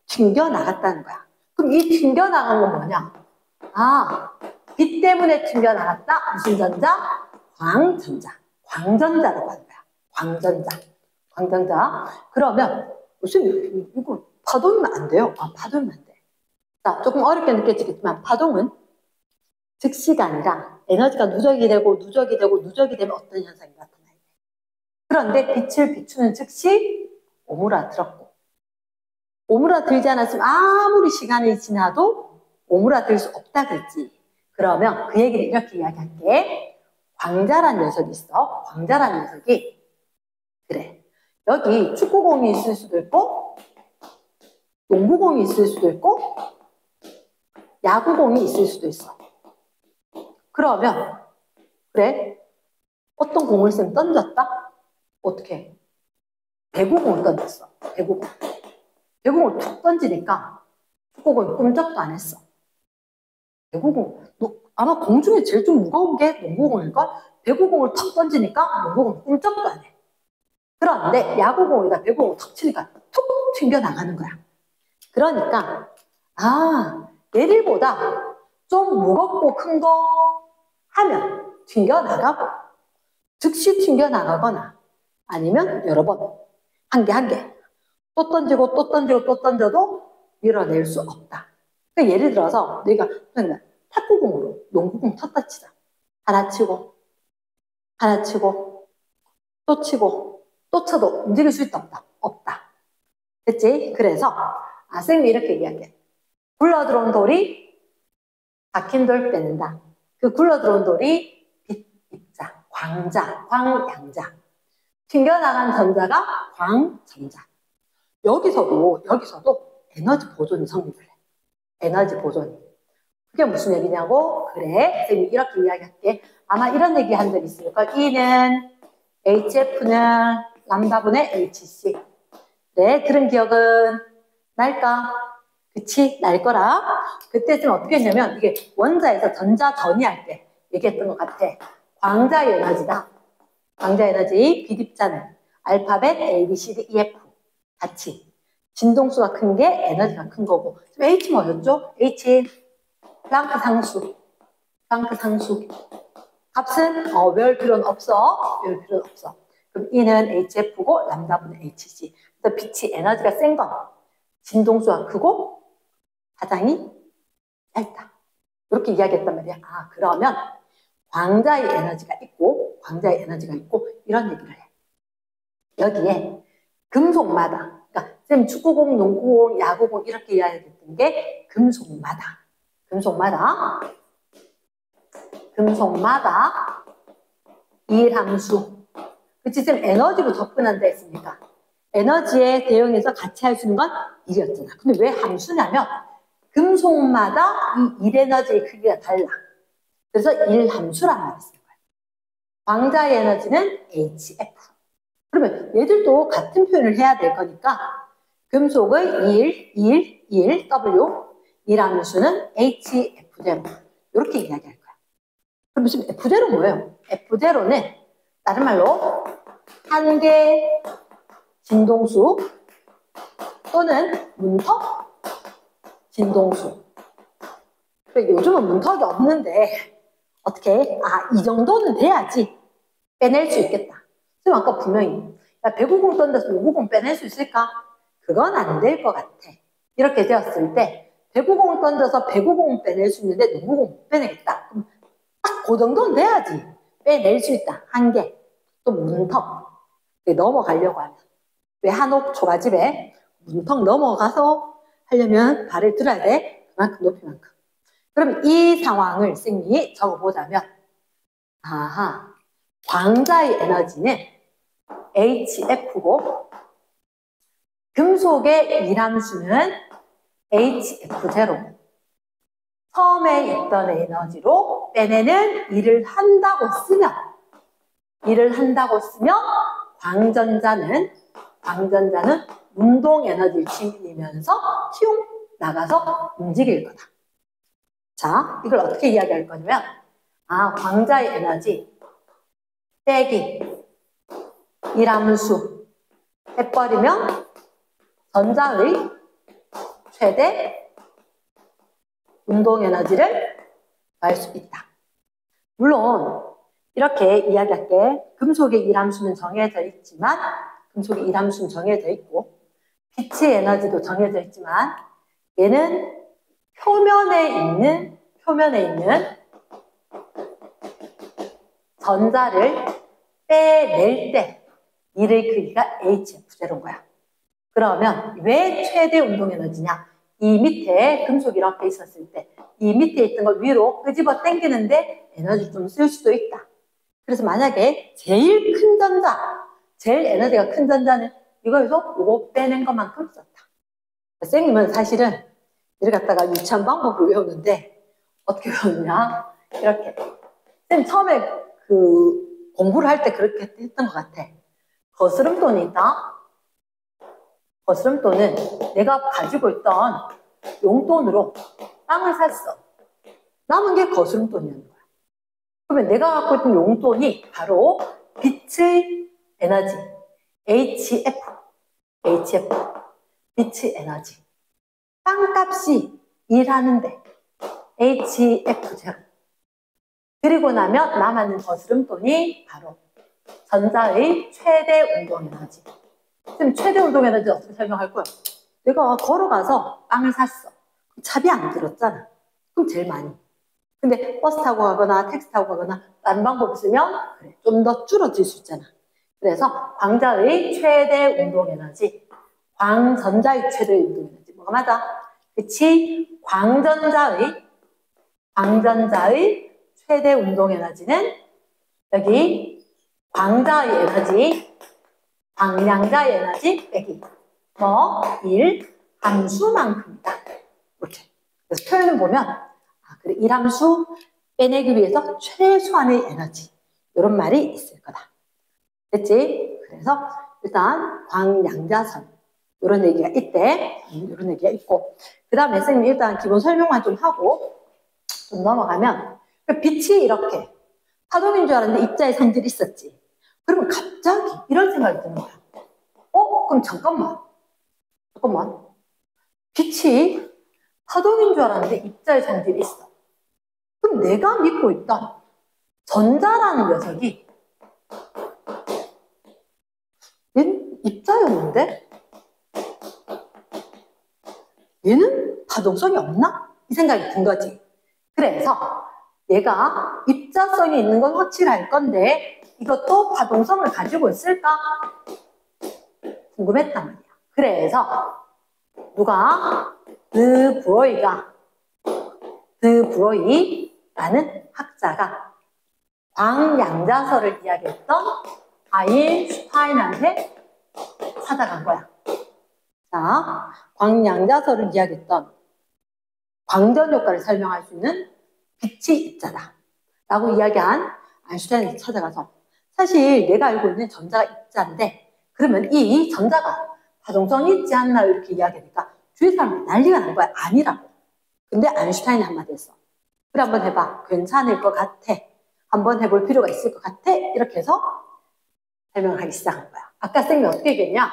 튕겨나갔다는 거야. 그럼 이 튕겨나간 건 뭐냐? 빛 때문에 튕겨나갔다. 무슨 전자? 광전자. 광전자라고 하는 거야. 광전자. 광전자. 그러면 무슨 이거 파동이면 안 돼요. 파동이면 안 돼. 자, 조금 어렵게 느껴지겠지만 파동은 즉시가 아니라 에너지가 누적이 되고 누적이 되고 누적이 되면 어떤 현상이 나타나야 돼. 그런데 빛을 비추는 즉시 오므라들었고 오므라들지 않았으면 아무리 시간이 지나도 오므라들 수 없다 그랬지. 그러면 그 얘기를 이렇게 이야기할게. 광자란 녀석이 있어. 광자란 녀석이 그래. 여기 축구공이 있을 수도 있고 농구공이 있을 수도 있고 야구공이 있을 수도 있어. 그러면 그래 어떤 공을 쌤 던졌다? 어떻게? 배구공을 던졌어. 배구공을 툭 던지니까 축구공이 꼼짝도 안 했어. 배구공 아마 공 중에 제일 좀 무거운 게 농구공일걸? 배구공을 턱 던지니까 농구공은 꼼짝도 안 해. 그런데 야구공에다 배구공을 턱 치니까 툭 튕겨나가는 거야. 그러니까 얘들보다 좀 무겁고 큰 거 하면 튕겨나가고 즉시 튕겨나가거나 아니면 여러 번 한 개 또 던지고 또 던지고 또 던져도 밀어낼 수 없다. 그러니까 예를 들어서 내가 탁구공으로 농구공 쳤다 치자. 하나 치고 또 치고 또 쳐도 움직일 수 있다 없다. 됐지? 그래서 쌤이 이렇게 이야기해. 굴러들어온 돌이 박힌 돌 빼낸다. 그 굴러들어온 돌이 빛, 입자, 광자, 광양자. 튕겨나간 전자가 광전자. 여기서도 에너지 보존이 성립을 해. 에너지 보존이. 그게 무슨 얘기냐고? 그래, 쌤이 이렇게 이야기할게. 아마 이런 얘기 한 적 있을 걸. E는 HF는 람다분의 HC. 네, 들은 기억은 날까? 그치? 날 거라. 그때 쌤 어떻게 했냐면 이게 원자에서 전자 전이할 때 얘기했던 것 같아. 광자의 에너지다. 광자 에너지 빛입자는 알파벳 A, B, C, D, E, F 같이 진동수가 큰 게 에너지가 큰 거고. H 뭐였죠? H 플랑크 상수. 값은 외울 필요는 없어. 그럼 E는 HF고 람다분의 HC. 그래서 빛이 에너지가 센 건 진동수가 크고 파장이 얇다. 이렇게 이야기했단 말이야. 그러면 광자의 에너지가 있고 이런 얘기를 해. 여기에 금속마다, 그러니까 쌤 축구공, 농구공, 야구공 이렇게 이야기했던 게 금속마다 이일함수. 그치 쌤 에너지로 접근한다 했으니까 에너지에 대응해서 같이 할 수 있는 건 일이었잖아. 근데 왜 함수냐면 금속마다 이 일에너지의 크기가 달라. 그래서 일함수란 말을 쓰는 거야. 광자의 에너지는 HF. 그러면 얘들도 같은 표현을 해야 될 거니까 금속의 1, W, 일함수는 HF0 이렇게 이야기할 거야. 그럼 지금 F0는 뭐예요? F0는 다른 말로 한계 진동수 또는 문턱 진동수. 요즘은 문턱이 없는데 어떻게 이 정도는 돼야지 빼낼 수 있겠다. 지금 아까 분명히 배구공 던져서 농구공 빼낼 수 있을까? 그건 안 될 것 같아. 이렇게 되었을 때 배구공을 던져서 배구공을 빼낼 수 있는데 농구공 못 빼내겠다. 그럼 딱 그 정도는 돼야지 빼낼 수 있다. 한계. 또 문턱. 넘어가려고 하면 왜 한옥 초가집에 문턱 넘어가서 하려면 발을 들어야 돼. 그만큼 높이만큼. 그럼 이 상황을 쌤이 적어보자면, 아하, 광자의 에너지는 HF고, 금속의 이함수는 HF0. 처음에 있던 에너지로 빼내는 일을 한다고 쓰면 광전자는 운동 에너지를 지니면서 휘용 나가서 움직일 거다. 자, 이걸 어떻게 이야기할 거냐면, 광자의 에너지 빼기 일함수 해버리면 전자의 최대 운동 에너지를 구할 수 있다. 물론 이렇게 이야기할게. 금속의 일함수는 정해져 있지만, 금속의 일함수는 정해져 있고, 빛의 에너지도 정해져 있지만, 얘는 표면에 있는 전자를 빼낼 때 일의 크기가 HF0인 거야. 그러면 왜 최대 운동 에너지냐? 이 밑에 금속이 이렇게 있었을 때 이 밑에 있던 걸 위로 끄집어 당기는데 에너지 좀 쓸 수도 있다. 그래서 만약에 제일 큰 전자, 제일 에너지가 큰 전자는 이거에서 이거 빼낸 것만큼 썼다. 선생님은 사실은 이렇게 갖다가 유치한 방법을 외우는데 어떻게 외우냐? 이렇게. 선생님 처음에 그 공부를 할 때 그렇게 했던 것 같아. 거스름돈이 있다. 거스름돈은 내가 가지고 있던 용돈으로 땅을 샀어. 남은 게 거스름돈이었는 거야. 그러면 내가 갖고 있던 용돈이 바로 빛의 에너지, HF, 빛의 에너지. 땅값이 일하는데 HF0. 그리고 나면 남았는 거스름돈이 바로 전자의 최대 운동 에너지. 지금 최대 운동 에너지 어떻게 설명할 거야? 내가 걸어가서 땅을 샀어. 차비 안 들었잖아. 그럼 제일 많이. 근데 버스 타고 가거나 택시 타고 가거나 다른 방법 쓰면 좀 더 줄어들 수 있잖아. 그래서 광자의 최대 운동 에너지, 광전자의 최대 운동 에너지. 뭐가 맞아? 그치? 광전자의 최대 운동 에너지는 여기 광자의 에너지, 광량자의 에너지 빼기 1 함수만큼이다. 이렇게. 그래서 표현을 보면 그래, 1함수 빼내기 위해서 최소한의 에너지 이런 말이 있을 거다. 됐지? 그래서 일단 광량자선 이런 얘기가 있대. 이런 얘기가 있고 그 다음에 선생님 일단 기본 설명만 좀 하고 좀 넘어가면 빛이 이렇게 파동인 줄 알았는데 입자의 성질이 있었지. 그러면 갑자기 이런 생각이 드는 거야. 그럼 잠깐만. 빛이 파동인 줄 알았는데 입자의 성질이 있어. 그럼 내가 믿고 있던 전자라는 녀석이 얘는 입자였는데 얘는 파동성이 없나? 이 생각이 든 거지. 그래서 얘가 입자성이 있는 건 확실할 건데 이것도 파동성을 가지고 있을까? 궁금했단 말이야. 그래서 누가 드브로이라는 학자가 광양자설을 이야기했던 아인슈타인한테 찾아간 거야. 자, 광양자설을 이야기했던 광전 효과를 설명할 수 있는 빛이 입자다 라고 이야기한 아인슈타인한테 찾아가서 사실 내가 알고 있는 전자가 입자인데 그러면 이 전자가 파동성이 있지 않나 이렇게 이야기하니까 주위 사람들이 난리가 난 거야. 아니라고. 근데 아인슈타인이 한마디 했어. 그래 한번 해봐. 괜찮을 것 같아. 한번 해볼 필요가 있을 것 같아. 이렇게 해서 설명을 하기 시작한 거야. 아까 쌤이 어떻게 얘기했냐?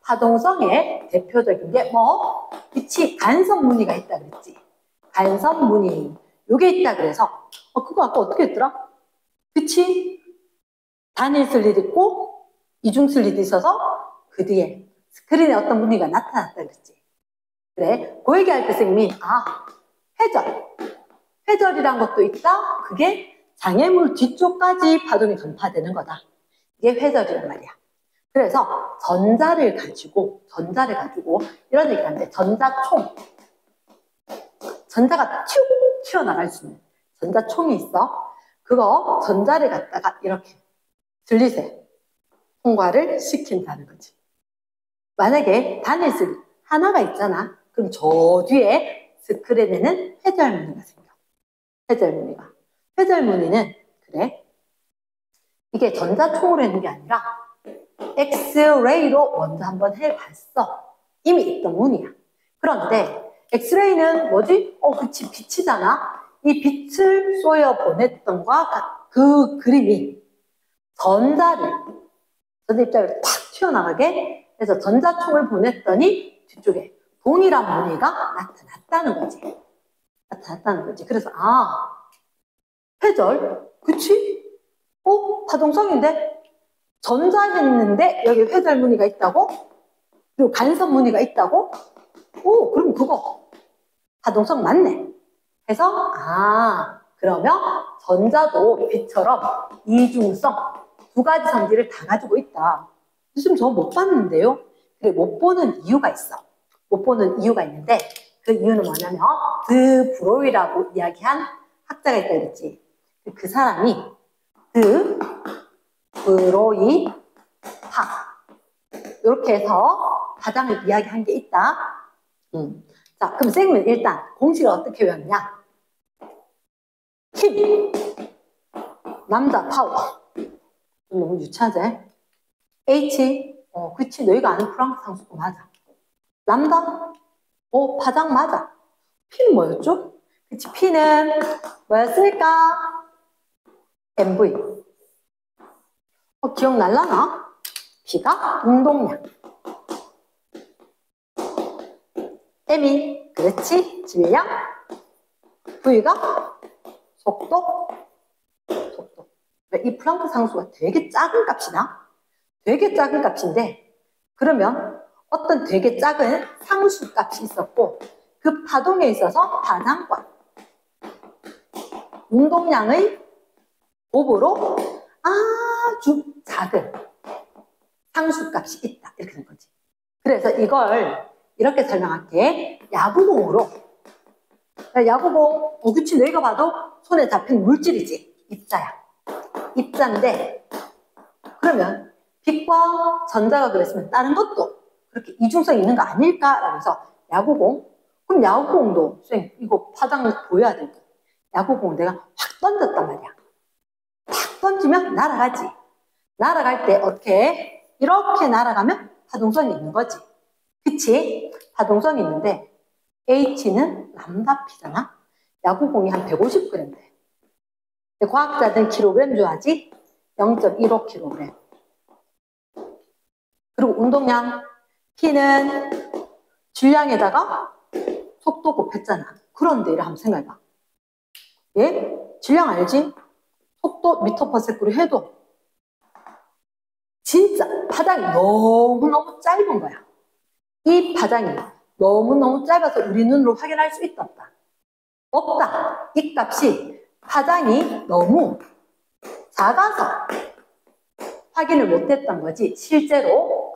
파동성의 대표적인 게 빛이 간섭무늬가 있다 그랬지. 간섭무늬. 요게 있다 그래서 그거 아까 어떻게 했더라? 빛이 단일 슬릿 있고 이중 슬릿 있어서 그 뒤에 스크린에 어떤 무늬가 나타났다 그랬지. 그래, 그 얘기할 때 선생님이 회절이란 것도 있다. 그게 장애물 뒤쪽까지 파동이 전파되는 거다. 이게 회절이란 말이야. 그래서 전자를 가지고 이런 얘기를 하는데 전자가 툭 튀어나갈 수 있는 전자총이 있어. 그거 전자를 갖다가 이렇게 슬릿에 통과를 시킨다는 거지. 만약에 단일슬 하나가 있잖아. 그럼 저 뒤에 스크린에는 회절무늬가 생겨. 회절무늬가. 회절무늬는 그래. 이게 전자총으로 했는 게 아니라 엑스레이로 먼저 한번 해봤어. 이미 있던 무늬야. 그런데 엑스레이는 뭐지? 그치, 빛이잖아. 이 빛을 쏘여 보냈던과 그 그림이 전자 입자를 탁 튀어나가게 해서 전자총을 보냈더니 뒤쪽에 동일한 무늬가 나타났다는 거지. 그래서 회절? 그치? 파동성인데? 전자했는데 여기 회절 무늬가 있다고? 그리고 간섭 무늬가 있다고? 그럼 그거 파동성 맞네. 해서 그러면 전자도 빛처럼 이중성 두 가지 성질을 다 가지고 있다. 요즘 저 못 봤는데요. 그래, 못 보는 이유가 있어. 못 보는 이유가 있는데 그 이유는 뭐냐면 드 브로이라고 이야기한 학자가 있다 그랬지. 그 사람이 드 브로이 학 이렇게 해서 파장을 이야기한 게 있다. 자, 그럼 쌤은 일단 공식을 어떻게 외웠냐? 힘, 남자 파워. 너무 유치하지? H, 그치, 너희가 아는 프랑크 상수도 맞아. 람다, 파장 맞아. P는 뭐였죠? 그치, P는 뭐였을까? MV. 기억날라나? P가 운동량. M이, 그렇지, 질량. V가 속도. 이 플랑크 상수가 되게 작은 값이다. 되게 작은 값인데 그러면 어떤 되게 작은 상수 값이 있었고 그 파동에 있어서 파장과 운동량의 곱으로 아주 작은 상수 값이 있다. 이렇게 된 거지. 그래서 이걸 이렇게 설명할게. 야구공으로. 야구공, 그치, 너희가 봐도 손에 잡힌 물질이지. 입자야. 입자인데 그러면 빛과 전자가 그랬으면 다른 것도 그렇게 이중성이 있는 거 아닐까라고 해서 야구공, 그럼 야구공도 쌤 이거 파장을 보여야 될 거야. 야구공을 내가 확 던졌단 말이야. 확 던지면 날아가지. 날아갈 때 어떻게 이렇게 날아가면 파동성이 있는 거지. 그치? 파동성이 있는데 H는 람다 P잖아. 야구공이 한 150g 돼. 과학자들은 킬로그램 좋아하지? 0.15kg. 그리고 운동량 P는 질량에다가 속도 곱했잖아. 그런데 이래 한번 생각해봐. 질량 알지? 속도 미터/세로 해도 진짜 파장이 너무너무 짧은 거야. 이 파장이 너무너무 짧아서 우리 눈으로 확인할 수 있다 없다? 없다. 이 값이 파장이 너무 작아서 확인을 못했던 거지. 실제로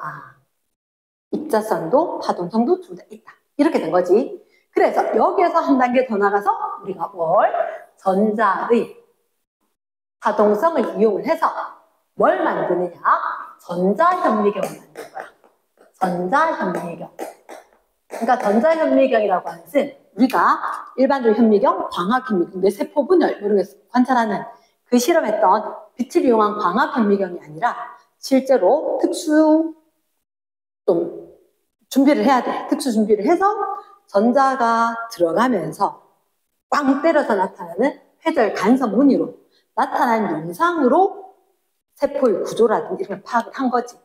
입자성도 파동성도 둘 다 있다. 이렇게 된 거지. 그래서 여기에서 한 단계 더 나가서 우리가 전자의 파동성을 이용을 해서 뭘 만드느냐? 전자현미경을 만드는 거야. 전자현미경. 그러니까 전자현미경이라고 하는 것은 우리가 일반적으로 현미경, 광학현미경, 뇌세포 분열 이런 걸 관찰하는 그 실험했던 빛을 이용한 광학현미경이 아니라 실제로 특수 좀 준비를 해야 돼. 특수 준비를 해서 전자가 들어가면서 꽝 때려서 나타나는 회절 간섭 무늬로 나타나는 영상으로 세포의 구조라든지 이런 걸 파악을 한 거지.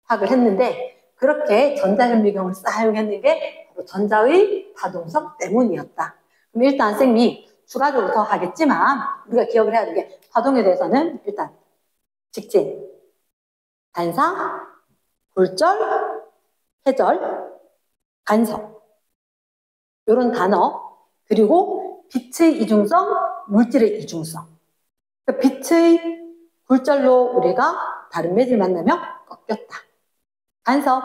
파악을 했는데 그렇게 전자현미경을 사용했는 게 바로 전자의 파동성 때문이었다. 그럼 일단 쌤이 추가적으로 더 하겠지만 우리가 기억을 해야 되는 게 파동에 대해서는 일단 직진, 반사, 굴절, 회절, 간섭 이런 단어 그리고 빛의 이중성, 물질의 이중성. 그러니까 빛의 굴절로 우리가 다른 매질 만나면 꺾였다. 간섭,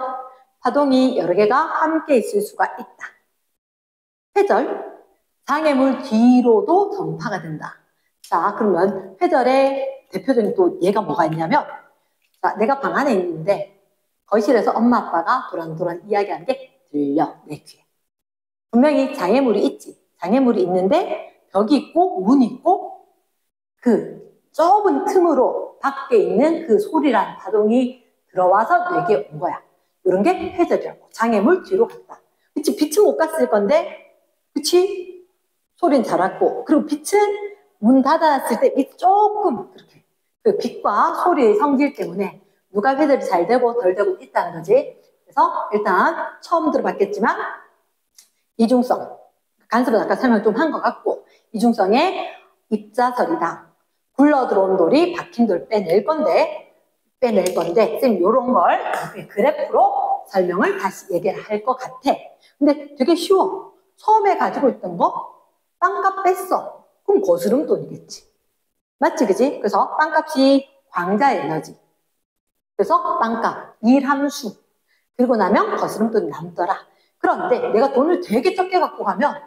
파동이 여러 개가 함께 있을 수가 있다. 회절, 장애물 뒤로도 전파가 된다. 자, 그러면 회절의 대표적인 또 예가 뭐가 있냐면, 자, 내가 방 안에 있는데 거실에서 엄마 아빠가 도란도란 이야기하는 게 들려, 내 귀에. 분명히 장애물이 있지. 장애물이 있는데 벽이 있고 문이 있고 그 좁은 틈으로 밖에 있는 그 소리란 파동이 들어와서 뇌에 온 거야. 이런 게 회절이라고. 장애물 뒤로 갔다. 그치? 빛은 못 갔을 건데, 그치? 소리는 잘 왔고. 그리고 빛은 문 닫았을 때 빛 조금 그렇게. 그 빛과 소리의 성질 때문에 누가 회절이 잘 되고 덜 되고 있다는 거지. 그래서 일단 처음 들어봤겠지만, 이중성. 간섭은 아까 설명 좀 한 것 같고, 이중성의 입자설이다. 굴러 들어온 돌이 박힌 돌 빼낼 건데, 쌤 요런 걸 그래프로 설명을 다시 얘기를 할 것 같아. 근데 되게 쉬워. 처음에 가지고 있던 거 빵값 뺐어. 그럼 거스름돈이겠지. 맞지, 그지? 그래서 빵값이 광자의 에너지. 그래서 빵값, 일함수. 그리고 나면 거스름돈이 남더라. 그런데 내가 돈을 되게 적게 갖고 가면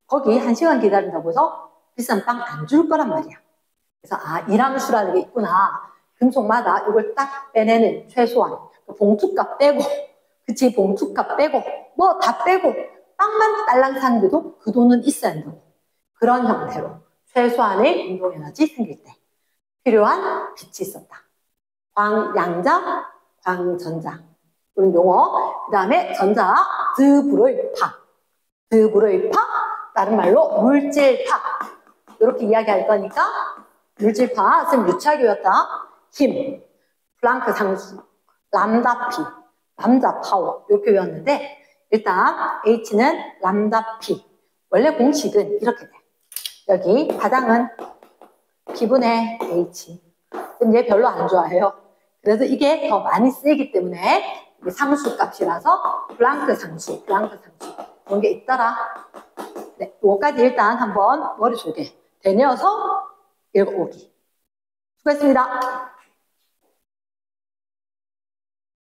거기 1시간 기다린다고 해서 비싼 빵 안 줄 거란 말이야. 그래서 아, 일함수라는 게 있구나. 금속마다 이걸 딱 빼내는 최소한 봉투값 빼고, 그치, 봉투값 빼고 뭐 다 빼고 빵만 딸랑 사는데도 그 돈은 있어야 한다고. 그런 형태로 최소한의 운동에너지 생길 때 필요한 빛이 있었다. 광양자, 광전자 이런 용어. 그 다음에 전자, 드브로이파. 드브로이파, 다른 말로 물질파. 이렇게 이야기할 거니까 물질파, 쌤 유착이었다. 힘, 플랑크 상수, 람다피, 람다 파워 이렇게 외웠는데 일단 H는 람다피. 원래 공식은 이렇게 돼. 여기 바닥은 P분의 H. 쌤 얘 별로 안 좋아해요. 그래서 이게 더 많이 쓰이기 때문에 상수 값이라서 플랑크 상수, 플랑크 상수 그런 게 있더라. 네, 이거까지 일단 한번 머릿속에 되뇌어서 읽어오기. 수고했습니다.